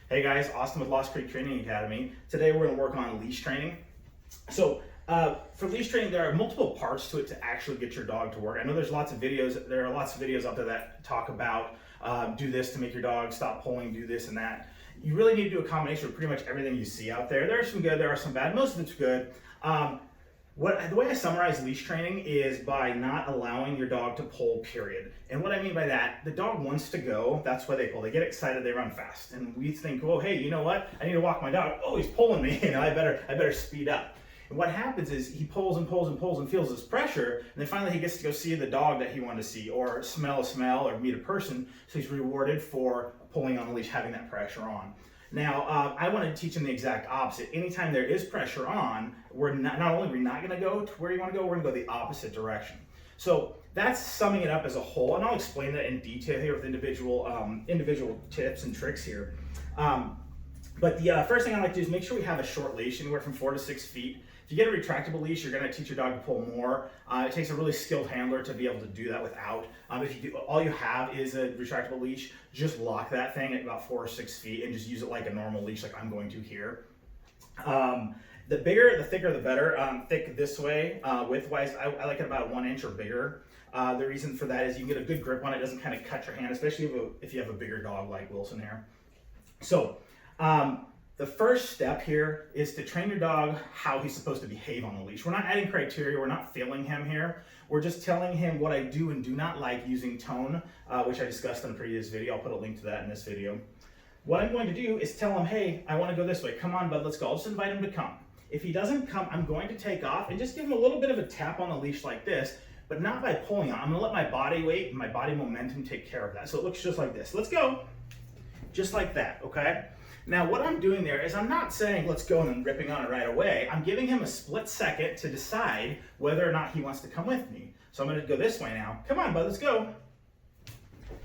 Hey guys, Austin with Lost Creek Training Academy. Today we're going to work on leash training. So for leash training, there are multiple parts to it to actually get your dog to work. I know there's lots of videos. There are lots of videos out there that talk about do this to make your dog stop pulling, do this and that. You really need to do a combination of pretty much everything you see out there. There are some good, there are some bad. Most of it's good. The way I summarize leash training is by not allowing your dog to pull, period. And what I mean by that, the dog wants to go, that's why they pull. They get excited, they run fast. And we think, oh, hey, you know what? I need to walk my dog. Oh, he's pulling me, I better speed up. And what happens is he pulls and pulls and pulls and feels this pressure, and then finally he gets to go see the dog that he wanted to see, or smell a smell, or meet a person, so he's rewarded for pulling on the leash, having that pressure on. Now, I want to teach him the exact opposite. Anytime there is pressure on, we're not only we're not going to go to where you want to go, we're going to go the opposite direction. So that's summing it up as a whole, and I'll explain that in detail here with individual tips and tricks here. But the first thing I like to do is make sure we have a short leash, anywhere from 4 to 6 feet. If you get a retractable leash, you're going to teach your dog to pull more. It takes a really skilled handler to be able to do that without. If you do, all you have is a retractable leash, just lock that thing at about 4 or 6 feet and just use it like a normal leash, like I'm going to here. The bigger, the thicker, the better. Thick this way, width-wise, I like it about 1 inch or bigger. The reason for that is you can get a good grip on it. It doesn't kind of cut your hand, especially if you have a bigger dog like Wilson here. So, the first step here is to train your dog how he's supposed to behave on the leash. We're not adding criteria, we're not failing him here. We're just telling him what I do and do not like using tone, which I discussed in a previous video. I'll put a link to that in this video. What I'm going to do is tell him, hey, I want to go this way. Come on, bud, let's go. I'll just invite him to come. If he doesn't come, I'm going to take off and just give him a little bit of a tap on the leash like this, but not by pulling on. I'm going to let my body weight and my body momentum take care of that. So it looks just like this. Let's go. Just like that, okay? Now what I'm doing there is I'm not saying let's go and ripping on it right away. I'm giving him a split second to decide whether or not he wants to come with me. So I'm going to go this way now. Come on, bud, let's go.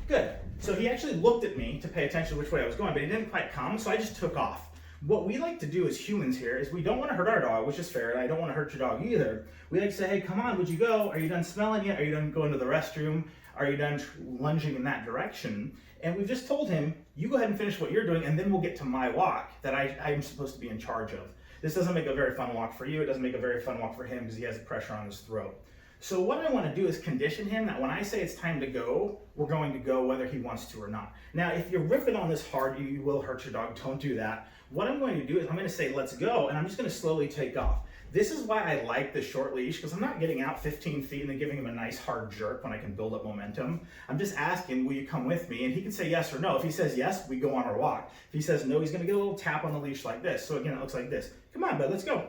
Good. So he actually looked at me to pay attention to which way I was going, but he didn't quite come, so I just took off. What we like to do as humans here is we don't want to hurt our dog, which is fair, and I don't want to hurt your dog either. We like to say, hey, come on, would you go? Are you done smelling yet? Are you done going to the restroom? Are you done lunging in that direction? And we've just told him, you go ahead and finish what you're doing, and then we'll get to my walk that I'm supposed to be in charge of. This doesn't make a very fun walk for you. It doesn't make a very fun walk for him because he has pressure on his throat. So what I want to do is condition him that when I say it's time to go, we're going to go whether he wants to or not. Now, if you're ripping on this hard, you will hurt your dog. Don't do that. What I'm going to do is I'm going to say, let's go, and I'm just going to slowly take off. This is why I like the short leash, because I'm not getting out 15 feet and then giving him a nice hard jerk when I can build up momentum. I'm just asking, will you come with me? And he can say yes or no. If he says yes, we go on our walk. If he says no, he's going to get a little tap on the leash like this. So again, it looks like this. Come on, bud, let's go.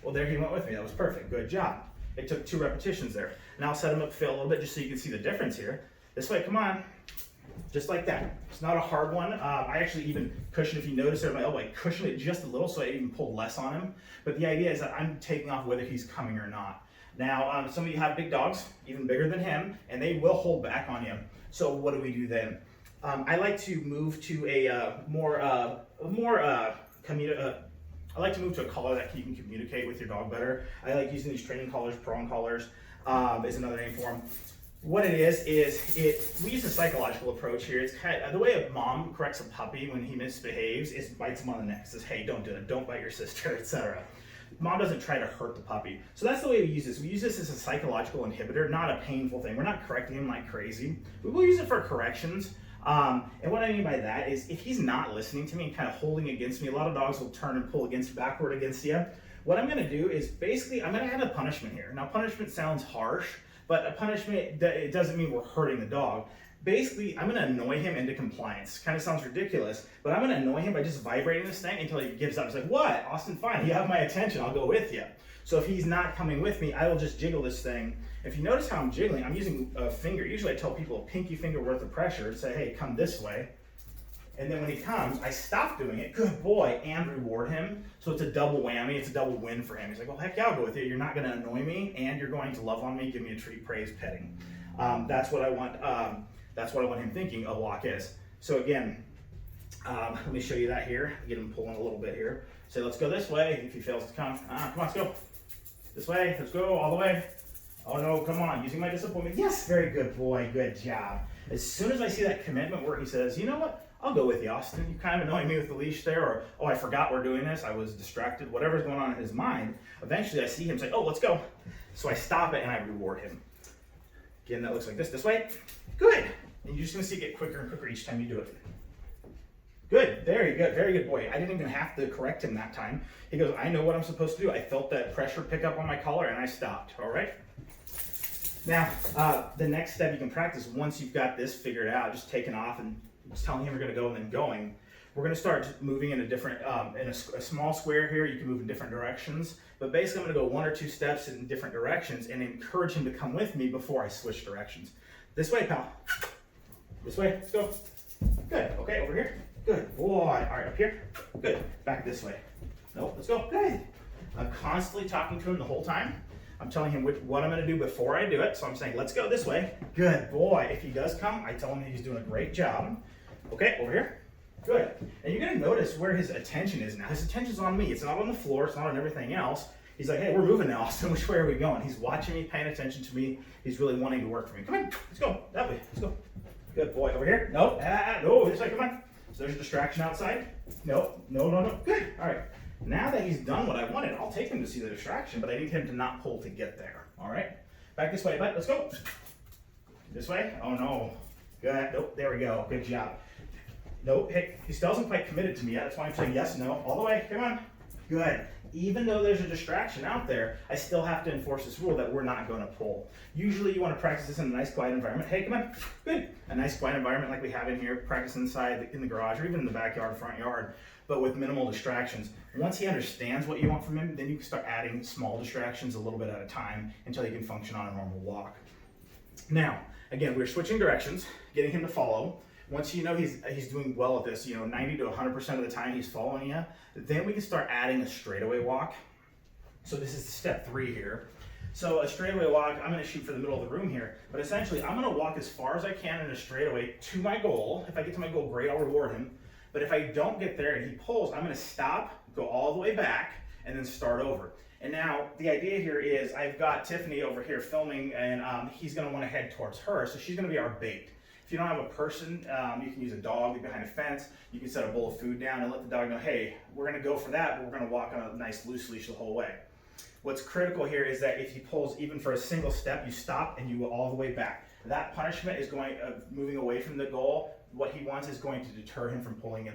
Well, there he went with me. That was perfect. Good job. It took 2 repetitions there. Now I'll set him up to fail a little bit just so you can see the difference here. This way, come on. Just like that. It's not a hard one. I actually even cushion, if you notice there at my elbow, I cushion it just a little so I even pull less on him. But the idea is that I'm taking off whether he's coming or not. Now, some of you have big dogs, even bigger than him, and they will hold back on you. So what do we do then? I like to move to I like to move to a collar that you can communicate with your dog better. I like using these training collars, prong collars is another name for them. What it is we use a psychological approach here. It's kind of, the way a mom corrects a puppy when he misbehaves is bites him on the neck, says, hey, don't do it, don't bite your sister, etc. Mom doesn't try to hurt the puppy. So that's the way we use this. We use this as a psychological inhibitor, not a painful thing. We're not correcting him like crazy. We will use it for corrections. And what I mean by that is if he's not listening to me and kind of holding against me, a lot of dogs will turn and pull backward against you. What I'm going to do is basically I'm going to add a punishment here. Now punishment sounds harsh, but a punishment, it doesn't mean we're hurting the dog. Basically, I'm going to annoy him into compliance. Kind of sounds ridiculous, but I'm going to annoy him by just vibrating this thing until he gives up. He's like, what? Austin, fine. You have my attention. I'll go with you. So if he's not coming with me, I will just jiggle this thing. If you notice how I'm jiggling, I'm using a finger. Usually I tell people a pinky finger worth of pressure and say, hey, come this way. And then when he comes, I stop doing it, good boy, and reward him. So it's a double whammy, it's a double win for him. He's like, well, heck yeah, I'll go with you. You're not gonna annoy me, and you're going to love on me, give me a treat, praise, petting. That's what I want him thinking a walk is. So again, let me show you that here. Get him pulling a little bit here. Say, let's go this way. If he fails to come, come on, let's go. This way, let's go all the way. Oh no, come on, using my disappointment. Yes, very good boy, good job. As soon as I see that commitment where he says, you know what, I'll go with you, Austin. You kind of annoying me with the leash there, or, oh, I forgot we're doing this. I was distracted, whatever's going on in his mind. Eventually I see him say, oh, let's go. So I stop it and I reward him. Again, that looks like this way. Good. And you're just gonna see it get quicker and quicker each time you do it. Good, very good, very good boy. I didn't even have to correct him that time. He goes, I know what I'm supposed to do. I felt that pressure pick up on my collar and I stopped, all right? Now, the next step you can practice once you've got this figured out, just taking off and just telling him you're gonna go and then going, we're gonna start moving in a different, in a small square here, you can move in different directions, but basically I'm gonna go 1 or 2 steps in different directions and encourage him to come with me before I switch directions. This way, pal. This way, let's go. Good, okay, over here. Good, boy. All right, up here. Good, back this way. Nope, let's go, good. I'm constantly talking to him the whole time. I'm telling him what I'm gonna do before I do it. So I'm saying, let's go this way. Good, boy. If he does come, I tell him he's doing a great job. Okay, over here. Good. And you're gonna notice where his attention is now. His attention's on me. It's not on the floor, it's not on everything else. He's like, hey, we're moving now, Austin. Which way are we going? He's watching me, paying attention to me. He's really wanting to work for me. Come on, let's go, that way, let's go. Good boy, over here. No, no, this way, come on. So there's a distraction outside. No, no, no, no. Good. All right. Now that he's done what I wanted, I'll take him to see the distraction, but I need him to not pull to get there. All right. Back this way, bud. Let's go. This way. Oh no. Good. Nope. There we go. Good job. Nope. Hey, he still hasn't quite committed to me yet. That's why I'm saying yes, no, all the way. Come on. Good. Even though there's a distraction out there, I still have to enforce this rule that we're not going to pull. Usually you want to practice this in a nice quiet environment. Hey, come on, good. A nice quiet environment like we have in here, practice inside in the garage or even in the backyard, front yard, but with minimal distractions. Once he understands what you want from him, then you can start adding small distractions a little bit at a time until he can function on a normal walk. Now, again, we're switching directions, getting him to follow. Once you know he's doing well at this, 90 to 100% of the time he's following you, then we can start adding a straightaway walk. So this is step 3 here. So a straightaway walk, I'm gonna shoot for the middle of the room here, but essentially I'm gonna walk as far as I can in a straightaway to my goal. If I get to my goal, great, I'll reward him. But if I don't get there and he pulls, I'm gonna stop, go all the way back, and then start over. And now the idea here is I've got Tiffany over here filming and he's gonna wanna head towards her, so she's gonna be our bait. If you don't have a person, you can use a dog behind a fence. You can set a bowl of food down and let the dog know, hey, we're gonna go for that, but we're gonna walk on a nice loose leash the whole way. What's critical here is that if he pulls even for a single step, you stop and you go all the way back. That punishment is going moving away from the goal. What he wants is going to deter him from pulling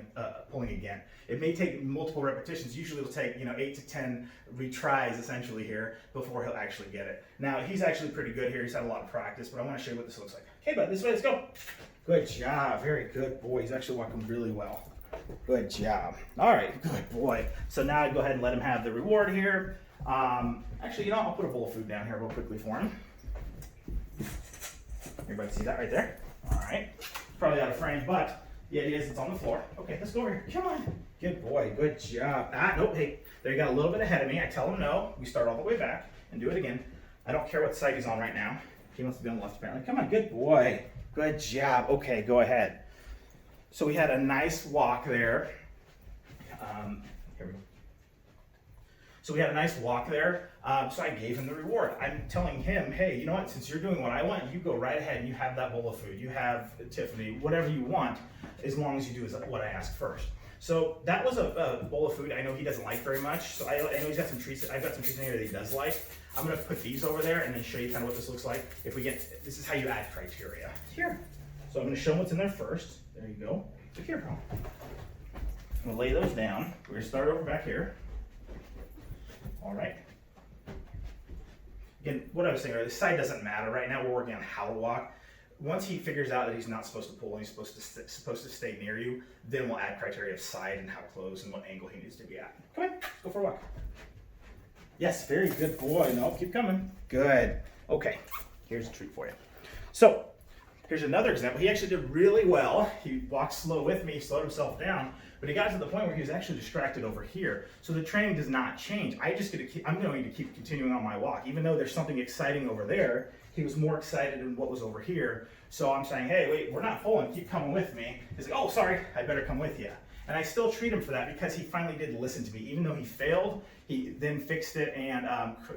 again. It may take multiple repetitions. Usually it'll take 8 to 10 retries essentially here before he'll actually get it. Now he's actually pretty good here. He's had a lot of practice, but I want to show you what this looks like. Okay, bud, this way, let's go. Good job, very good boy. He's actually walking really well. Good job. All right, good boy. So now I go ahead and let him have the reward here. Actually, I'll put a bowl of food down here real quickly for him. Everybody see that right there? All right. Probably out of frame, but the idea is it's on the floor. Okay, let's go over here. Come on. Good boy, good job. Nope, hey, there you got a little bit ahead of me. I tell him no. We start all the way back and do it again. I don't care what side he's on right now. He wants to be on the left apparently. Come on, good boy. Good job. Okay, go ahead. So we had a nice walk there. Here we go. So we had a nice walk there. So I gave him the reward. I'm telling him, hey, you know what? Since you're doing what I want, you go right ahead and you have that bowl of food. You have Tiffany, whatever you want, as long as you do what I asked first. So that was a bowl of food I know he doesn't like very much. So I know he's got some treats. I've got some treats in here that he does like. I'm gonna put these over there and then show you kind of what this looks like. This is how you add criteria. Here. So I'm gonna show him what's in there first. There you go. Look here, pal. I'm gonna lay those down. We're gonna start over back here. All right. Again, what I was saying earlier, the side doesn't matter. Right now we're working on how to walk. Once he figures out that he's not supposed to pull and he's supposed to stay near you, then we'll add criteria of side and how close and what angle he needs to be at. Come on, let's go for a walk. Yes, very good boy. No, keep coming. Good. Okay, here's a treat for you. So, here's another example. He actually did really well. He walked slow with me, slowed himself down, but he got to the point where he was actually distracted over here. So the training does not change. I'm going to keep continuing on my walk. Even though there's something exciting over there, he was more excited in what was over here. So I'm saying, hey, wait, we're not pulling, keep coming with me. He's like, oh, sorry, I better come with you. And I still treat him for that because he finally did listen to me. Even though he failed, he then fixed it and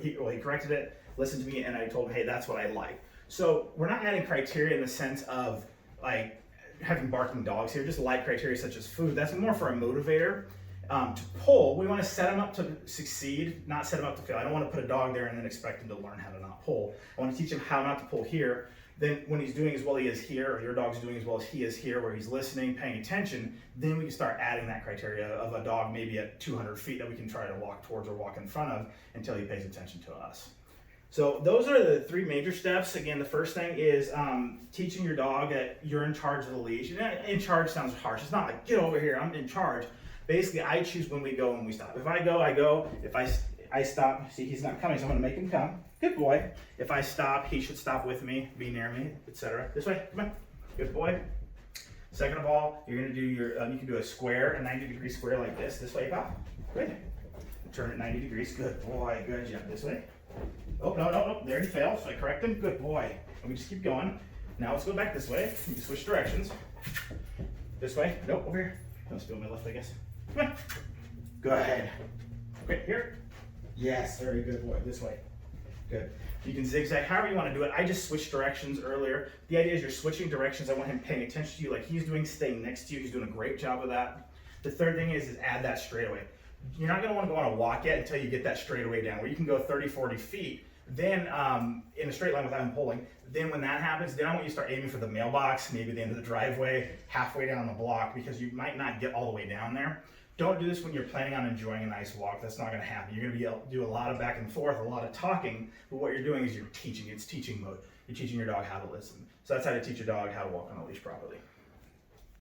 he corrected it, listened to me, and I told him, hey, that's what I like. So we're not adding criteria in the sense of like having barking dogs here, just light criteria such as food. That's more for a motivator. To pull, we want to set them up to succeed, not set them up to fail. I don't want to put a dog there and then expect him to learn how to not pull. I want to teach him how not to pull here. Then when he's doing as well he is here, or your dog's doing as well as he is here, where he's listening, paying attention, then we can start adding that criteria of a dog maybe at 200 feet that we can try to walk towards or walk in front of until he pays attention to us. So those are the 3 major steps. Again, the first thing is teaching your dog that you're in charge of the leash. And in charge sounds harsh. It's not like, get over here, I'm in charge. Basically, I choose when we go and when we stop. If I go, I go. If I stop, see, he's not coming, so I'm going to make him come. Good boy. If I stop, he should stop with me, be near me, etc. This way, come on. Good boy. Second of all, you're going to do your, you can do a square, a 90-degree square like this way, pal. Good. Turn it 90 degrees. Good boy. Good job. This way. Oh, no. There he fell, so I correct him. Good boy. And we just keep going. Now let's go back this way. You can switch directions. This way. Nope, over here. Let's go my left, I guess. Come on. Good. Okay, here. Yes, very good boy. This way. Good. You can zigzag however you want to do it. I just switched directions earlier. The idea is you're switching directions. I want him paying attention to you like he's doing, staying next to you. He's doing a great job of that. The third thing is add that straightaway. You're not going to want to go on a walk yet until you get that straightaway down, where you can go 30, 40 feet. Then in a straight line without him pulling. Then when that happens, then I want you to start aiming for the mailbox, maybe the end of the driveway, halfway down the block, because you might not get all the way down there. Don't do this when you're planning on enjoying a nice walk. That's not going to happen. You're going to be able to do a lot of back and forth, a lot of talking, but what you're doing is you're teaching. It's teaching mode. You're teaching your dog how to listen. So that's how to teach your dog how to walk on a leash properly.